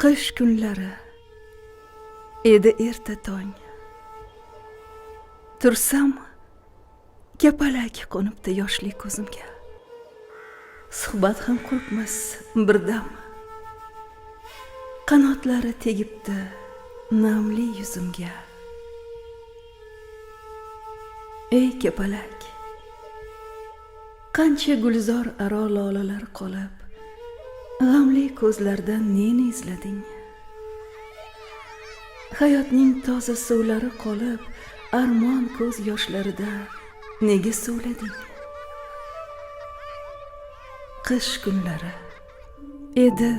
Qish kunlari edi erta tong. Tursam, kapalak qo'nibdi yoshli ko'zimga. Suhbat ham qurqmas birdam. Qanotlari tegibdi namli yuzimga. Ey kapalak, qancha gulzor aro lolalar qolib, g'amli ko'zlardan neni izlading? Hayotning toza suvlari qolib, armon ko'z yoshlarida nega suvlading? Qish kunlari edi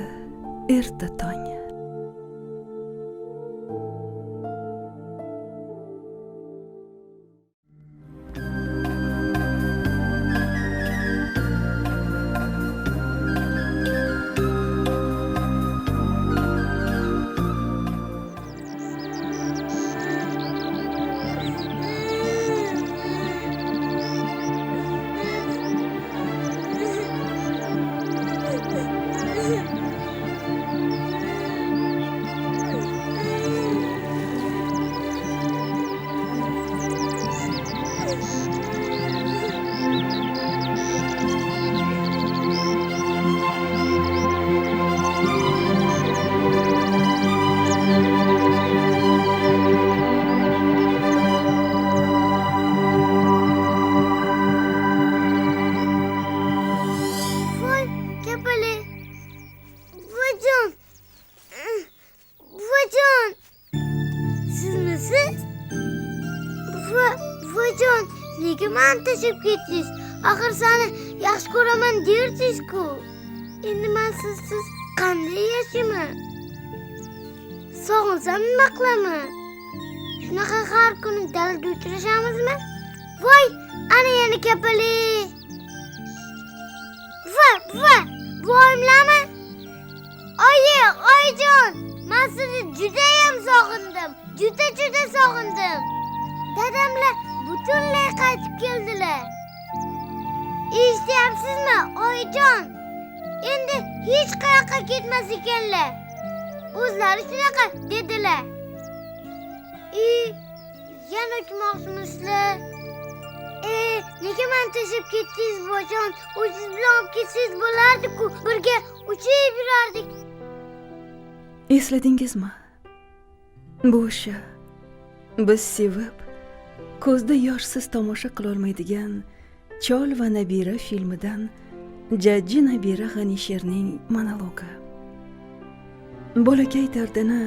erta tong. Buvajon, nega meni tashlab ketdingiz? Axir seni yaxshi ko'raman derdingiz-ku. Endi men sizsiz qanday yashayman? Sog'insam nima qilaman? Shunaqa har kuni dalada uchrashamizmi? Voy, ana yana kapali. Voyimlami? Oyijon, men sizni juda ham sog'indim. Juda sog'indim. Dadamlar butunlay qaytib keldilar. Eshityapsizmi, oyijon? Endi hech qayoqqa ketmas ekanlar. O'zlari shunaqa dedilar. Yana o'tmoqchimisizlar? Nega meni tashlab ketdingiz, buvajon? O'zingiz bilan olib ketsangiz bo'lardi-ku, birga uchib yurardik. Esladingizmi? Bu o'sha biz sevib, ko'zda yoshsiz tomosha qila olmaydigan Chol va Nabira filmidan jajji Nabira G'anisherning monologi. Bolakay dardini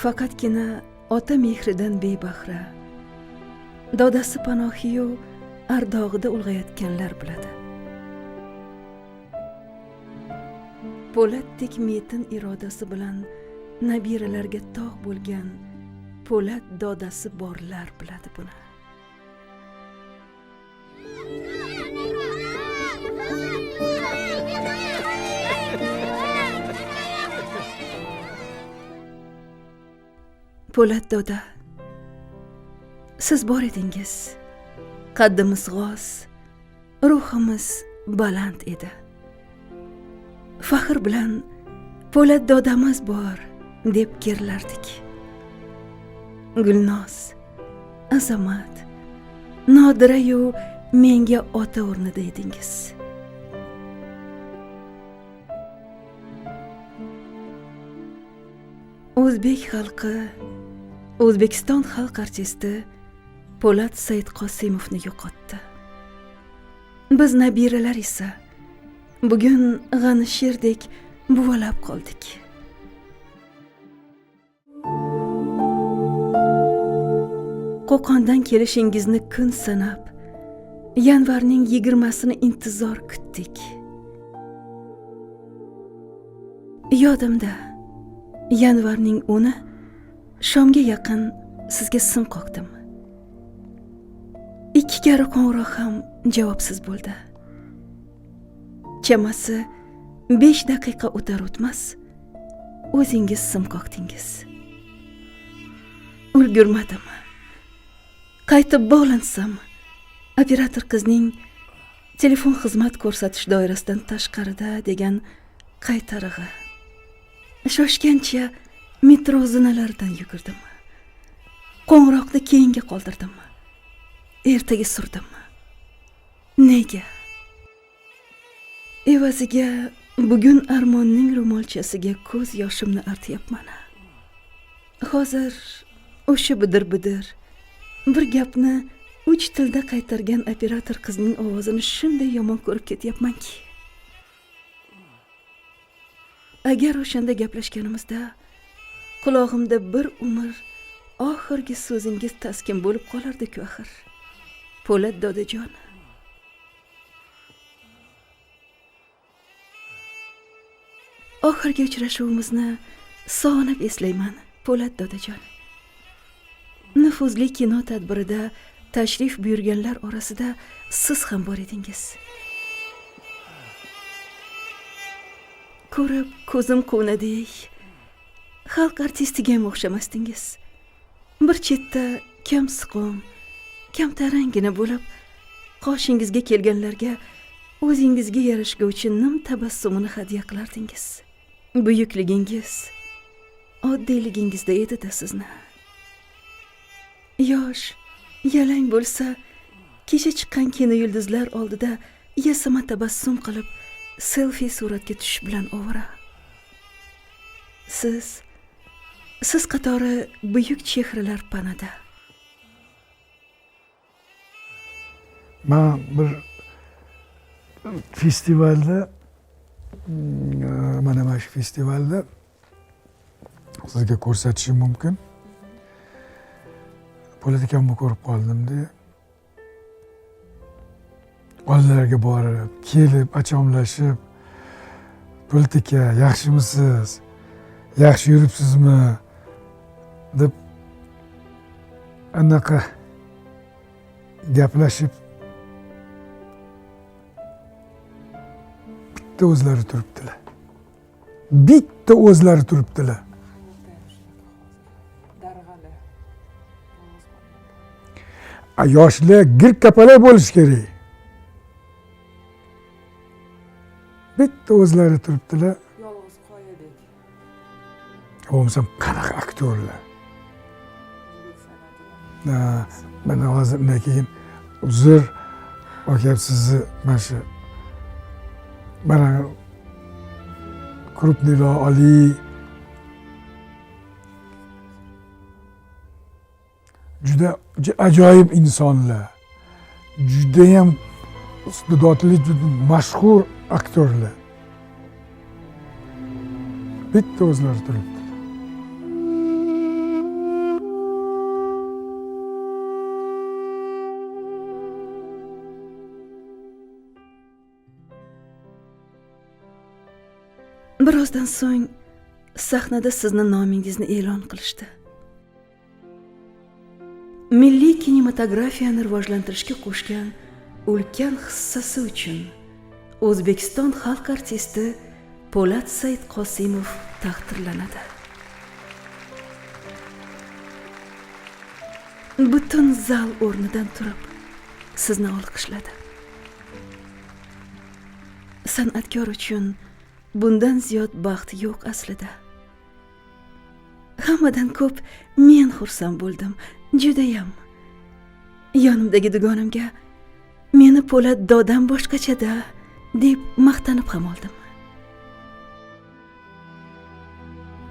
faqatgina ota mehridan bebahra, dodasi panohiyu ardog'ida ulg'ayotganlar biladi. Po'latdek metin irodasi bilan nabiralarga tog' bo'lgan Po'lat dodasi borlar biladi buni. Po'lat doda, siz bor edingiz. Qaddimiz g'oz, ruhimiz baland edi. Faxr bilan Po'lat dodamiz bor deb kerlardik. Gulnoz, azamat, Nodira-yu menga ota o'rnida edingiz. O'zbek xalqi, O'zbekiston xalq artisti Po'lat Saidqosimovni yo'qotdi. Biz nabiralar esa bugun G'anisherdek buvalab qoldik. Qo'qondan kelishingizni kun sanab, yanvarning 20sini intizor kutdik. Yodimda, yanvarning 10i shomga yaqin sizga sim qoqdim. 2 karra qo'ng'iroq ham javobsiz bo'ldi. Chamasi 5 daqiqa o'tar o'tmas o'zingiz sim qoqdingiz. Ulgurmadim. Qaytib bog'lansam, operator qizning telefon xizmat ko'rsatish doirasidan tashqarida degan qaytarig'i Shoshgancha metro zinalaridan yugurdim. Qo'ng'iroqni keyinga qoldirdim. Ertaga surdim. Nega? Evaziga bugun Armonning ro'molchasiga ko'z yoshimni artyapman. Hozir o'sha bidir-bidir bir gapni 3 tilda qaytargan operator qizning ovozini shunday yomon ko'rib ketyapmanki. Agar o'shanda gaplashganimizda qulog'imda bir umr oxirgi so'zingiz taskin bo'lib qolardi-ku axir. Po'lat dodajon. Oxirgi uchrashuvimizni sog'inib eslayman, Po'lat dodajon. Nufuzli kino tadbirida tashrif buyurganlar orasida siz ham bor edingiz. Ko'rib ko'zim quvnadek, xalq artistiga ham o'xshamasdingiz. Bir chetda kamsiqom, kamtarangina bo'lib, qoshingizga kelganlarga o'zingizga yarashguvchi nim tabassumini hadya qilardingiz. Buyukligingiz oddiylingizda edi-da sizni. Yosh, yalang bo'lsa, kecha chiqqan kino yulduzlar oldida yasama tabassum qilib, selfie suratga tushish bilan ovora. Siz qatori buyuk chehralar panada. Men bir festivalda, mana shu festivalda sizga ko'rsatishim mumkin. Po'lat akamni ko'rib qoldim-da. Bolalarga borib, kelib, achomlashib, Po'lat aka, yaxshimisiz? Yaxshi yuribsizmi? deb anaqa gaplashib bitta o'zlari turibdilar. Bitta o'zlari turibdilar. Yoshlar gir kapalak bo'lish kerak. Bitta o'zlari turibdilar. Yolg'iz qoyadek. Bo'lmasam qanaqa aktyorlar. Mana hozir undan keyin uzr aka sizni mana shu mana krupnilar oliy juda ajoyib insonlar. Juda ham iste'dodli, juda mashhur aktyorlar. Bitta o'zlari turibdi. Birozdan so'ng sahnada sizni nomingizni e'lon qilishdi. Milliy kinematografiyani rivojlantirishga qo'shgan ulkan hissasi uchun O'zbekiston xalq artisti Po'lat Saidqosimov taqdirlanadi. Butun zal o'rnidan turib sizni olqishladi. San'atkor uchun bundan ziyod baxt yo'q aslida. Hammadan ko'p men xursand bo'ldim, judayam. Yonimdagi dugonamga meni Po'lat dodam boshqacha-da deb maqtanib ham oldim.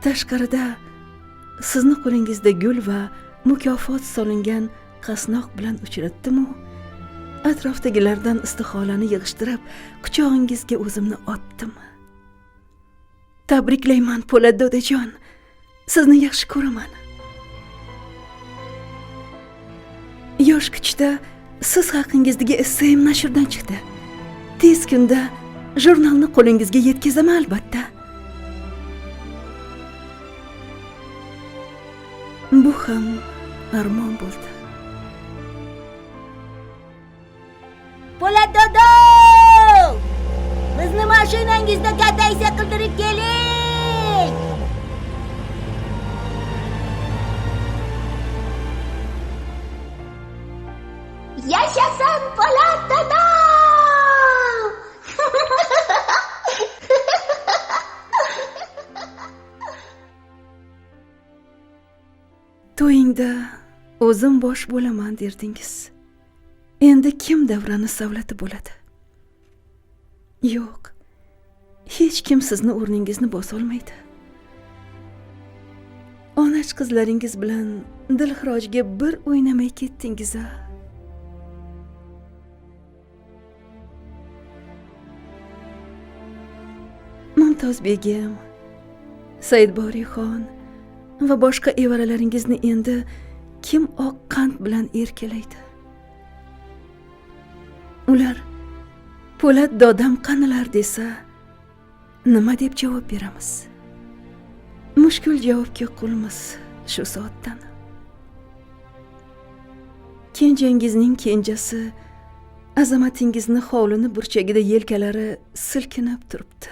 Tashqarida sizni qo'lingizda gul va mukofot solingan qasnoq bilan uchratdim-u, atrofdagilardan istiholani yig'ishtirib, quchog'ingizga o'zimni otdim. Tabriklayman Po'lat dodajon. Sizni yaxshi ko'raman. Yosh kuchda siz haqingizdagi essayim nashrdan chiqdi. Tez kunda jurnalni qo'lingizga yetkazaman albatta. Bu ham armon bo'ldi. Po'lat dodo! Bizni mashinangizda kataksiya qildirib keling. Yashasin Po'lat dodo! To'yingda o'zim bosh bo'laman derdingiz. Endi kim davrani savlati bo'ladi? Yo'q. Hech kim sizni o'rningizni bosolmaydi. Onach qizlaringiz bilan Dilxirojga bir o'ynamay ketdingiz-a? Mumtoz begim, Saidboriyxon va boshqa evaralaringizni endi kim oq qand bilan erkalaydi? Ular Po'lat dodam qanilar desa, nima deb javob beramiz? Mushkul javobga qulmiz shu soatdan. Kenjangizning kenjasi azamatingizni hovlini burchagida yelkalari silkinib turibdi.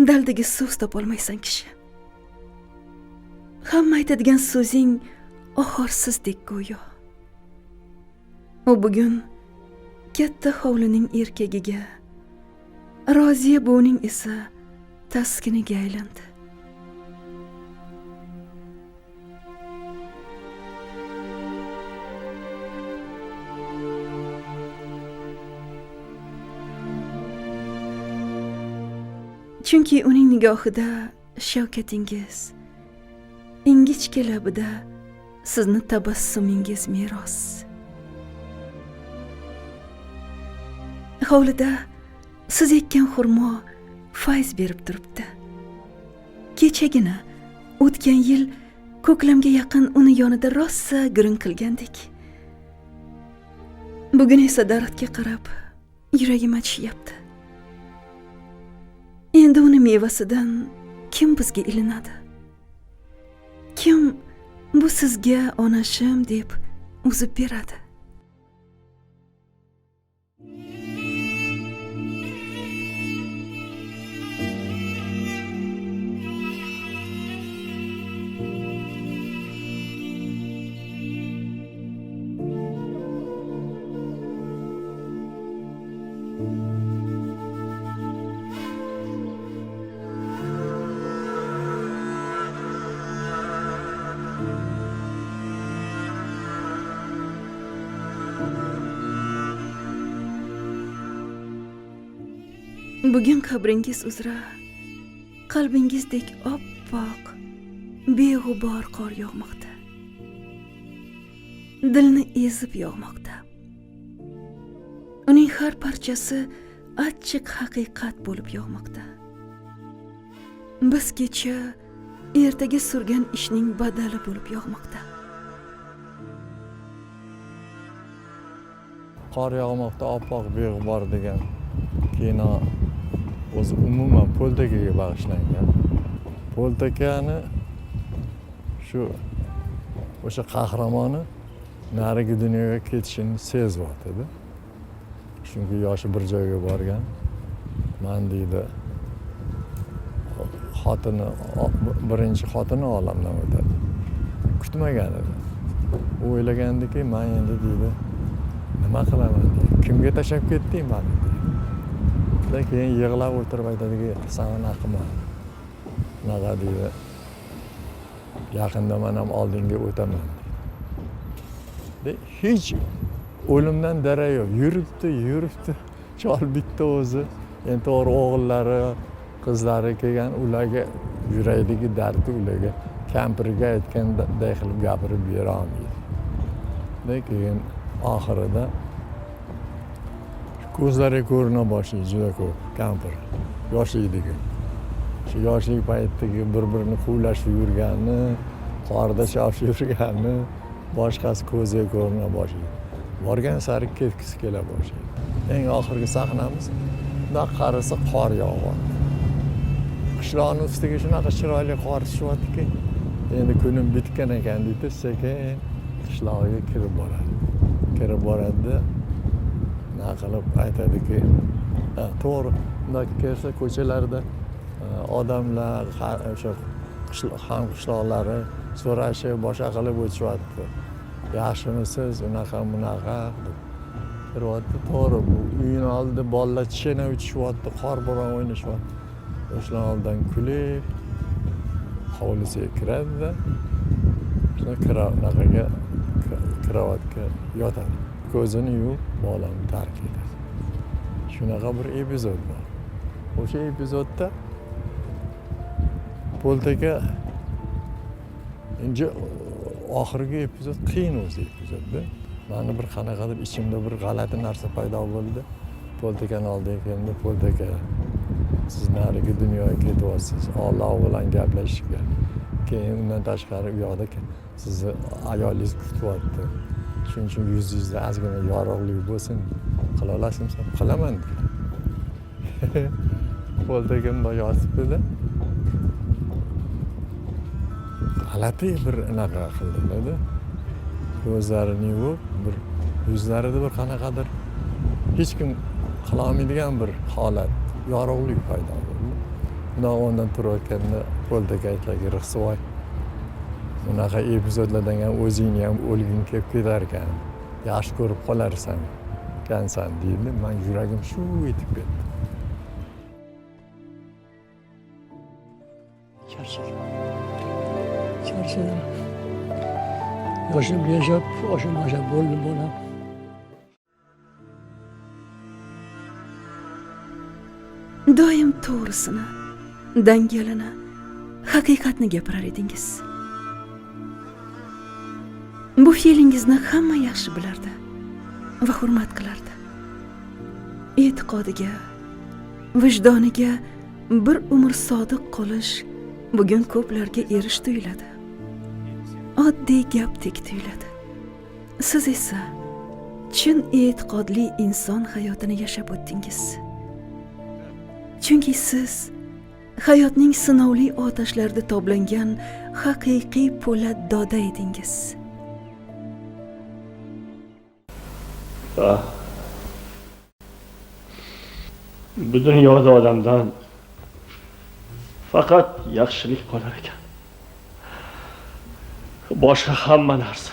Daldiga so'z topolmaysan kishi. Hamma aytadigan so'zing oxirsizdek go'yo. U bugun katta hovlining erkagiga, Roziya buvining esa taskiniga aylandi. Chunki uning nigohida shavkatingiz, ingichka labida sizni tabassumingiz meros. Hovlida siz ekkan xurmo fayz berib turibdi. Kechagina o'tgan yil ko'klamga yaqin uni yonida rosa gurung qilgandik. Bugun esa daraxtga qarab yuragim achishyapti. Endi uni mevasidan kim bizga ilinadi? Kim bu sizga onashim deb uzib beradi? Bugun qabringiz uzra qalbingizdek oppoq, beg'ubor qor yog'moqda. Dilni ezib yog'moqda. Uning har parchasi achchiq haqiqat bo'lib yog'moqda. Biz kecha ertaga surgan ishning badali bo'lib yog'moqda. Qor yog'moqda oppoq beg'ubor degan kino o'zi umuman Po'ltakaga bag'ishlangan. Po'ltakani o'sha qahramoni narigi dunyoga ketishini sezyapti. Chunki yoshi bir joyga borgan. Men deydi, birinchi xotini olamdan o'tadi. Kutmagan edi. U o'ylagandiki, men endi deydi, nima qilaman deydi. Kimga tashlab ketding meni? Keyin yig'lab o'tirib aytadiki, san nima qilman? Naqa deydi. Yaqinda men ham oldinga o'taman. Hech o'limdan darak yo'q. Yuribdi. Chol bitta o'zi. Endi to'g'ri o'g'illari, qizlari kelgan, ularga yurakligi dardi ularga kampiriga aytganday qilib gapirib bera olmaydi. Lekin oxirida ko'zlariga ko'rina boshlaydi juda ko'p kampir. Yoshligidagi. Shu yoshlik paytidagi bir-birini quvlashib yurganni, qorda chopib yurganni boshqasi ko'ziga ko'rina boshlaydi. Borgan sari ketgisi kela boshlaydi. Eng oxirgi sahnamiz bundoq qarasa qor yog'yapti. Qishloqning ustiga shunaqa chiroyli qor tushyaptiki, endi kunim bitgan ekan deydi, sekin qishlog'iga kirib boradi. Kirib boradi. Nima qilib aytadiki, to'g'ri, bundoq kelsa ko'chalarda odamlar o'sha ham qishloqlari so'rashib, boshqa qilib o'tishyapti. Yaxshimisiz, unaqa deb. To'g'ri, uyning oldida bolalar chena o'tishyapti, qor bilan o'ynashyapti. O'shalar oldidan kulib, hovlisiga kiradida kravatga yotadi. Ko'zini yumib bolani tark etadi. Shunaqa bir epizod bor. O'sha epizodda Poltaka endi oxirgi epizod qiyin o'zi epizodda. Mani bir qanaqadir ichimda bir g'alati narsa paydo bo'ldi. Poltakani oldiga keldi. Poltaka, siz narigi dunyoga ketyapsiz. Alloh bilan gaplashishga. Keyin undan tashqari u yoqda sizni ayolingiz kutyapti. Shuning uchun yuzingizda ozgina yorug'lik bo'lsin. Qila olasizmi? Qilaman dedi. Poltaka bunday yotibdi-da. G'alati bir anaqa qildilar-da. Ko'zlarini yumib, bir yuzlarida bir qanaqadir hech kim qila olmaydigan bir holat, yorug'lik paydo bo'ldi. Undan o'rnidan turayotganda Poltaka aytlarga Rixsivoy, bunaqa epizodlardan ham o'zingni ham o'lging kelib ketar ekan. Yaxshi ko'rib qolarsan, kansan deydi. Men yuragim shuv etib ketdi. Charchadim. Yoshim yashab, oshim yashab bo'ldim bolam. Doim to'g'risini, dangalini, haqiqatni gapirar edingiz. Bu fe'lingizni hamma yaxshi bilardi va hurmat qilardi. E'tiqodiga, vijdoniga bir umr sodiq qolish bugun ko'plarga erish tuyuladi. Oddiy gapdek tuyuladi. Siz esa chin e'tiqodli inson hayotini yashab o'tdingiz. Chunki siz hayotning sinovli otashlarida toblangan haqiqiy po'lat doda edingiz. Bu dunyoda odamdan faqat yaxshilik qolar ekan. Boshqa hamma narsa,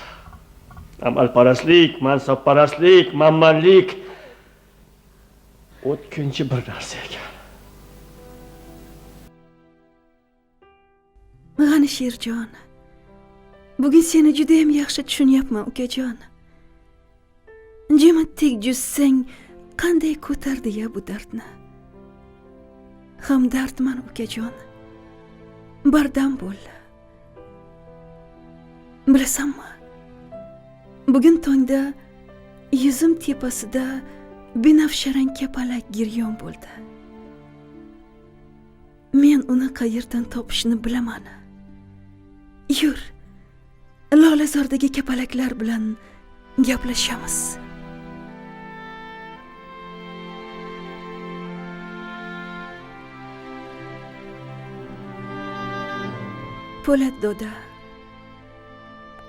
amalparastlik, mansabparastlik, manmanlik o'tkinchi bir narsa ekan. G'ani Sherjon, bugun seni juda ham yaxshi tushunyapman, ukajon. Jimitdek jussang qanday ko'tardi-ya bu dardni? Hamdardman ukajon. Bardam bo'l. Bilasanmi? Bugun tongda yuzim tepasida binafsharang kapalak giryon bo'ldi. Men uni qayerdan topishni bilaman. Yur, Lolazordagi kapalaklar bilan gaplashamiz. Po'lat doda,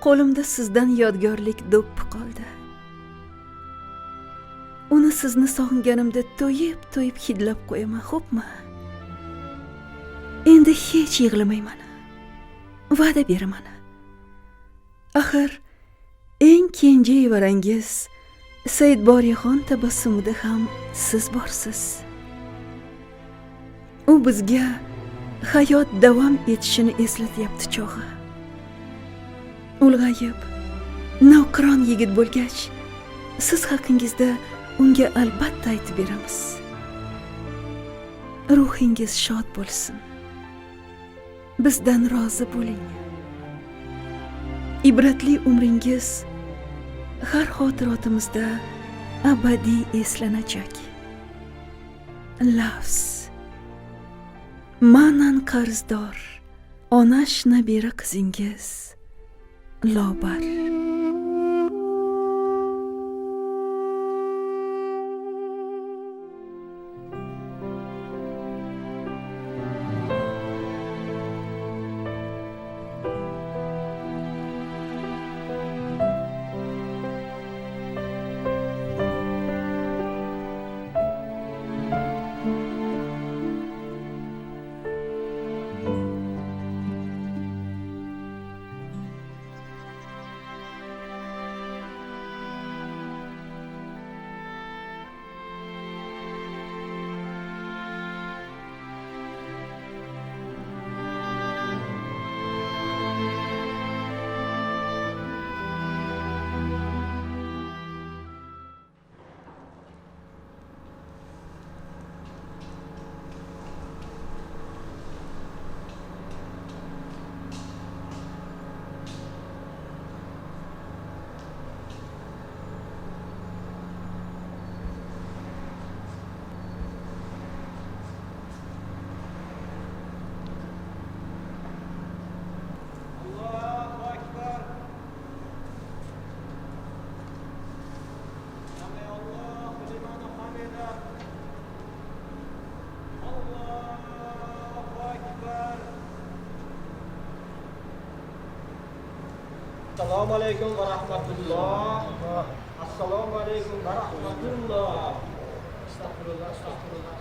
qo'limda sizdan yodgorlik do'ppi qoldi. Uni sizni sog'inganimda to'yib hidlab qo'yaman, xo'pmi? Endi hech yig'lamayman. Va'da beraman. Axir eng kenja evarangiz Saidborixon tabassumida ham siz borsiz. U bizga hayot davom etishini eslatyapti chog'i. Ulg'ayib, navqiron yigit bo'lgach, siz haqingizda unga albatta aytib beramiz. Ruhingiz shod bo'lsin. Bizdan rozi bo'ling. Ibratli umringiz har xotiratimizda abadiy eslanajak. Lafz. Manan qarzdor, onash nabira qizingiz Lobar. Assalomu alaykum va rahmatulloh. Assalomu alaykum va rahmatulloh. Astagfirullah, astagfirullah,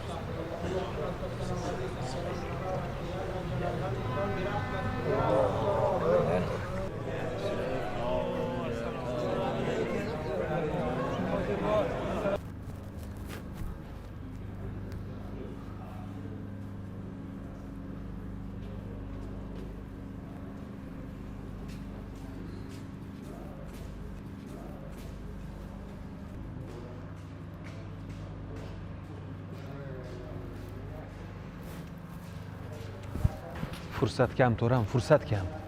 fursat kam to'ram, fursat kam.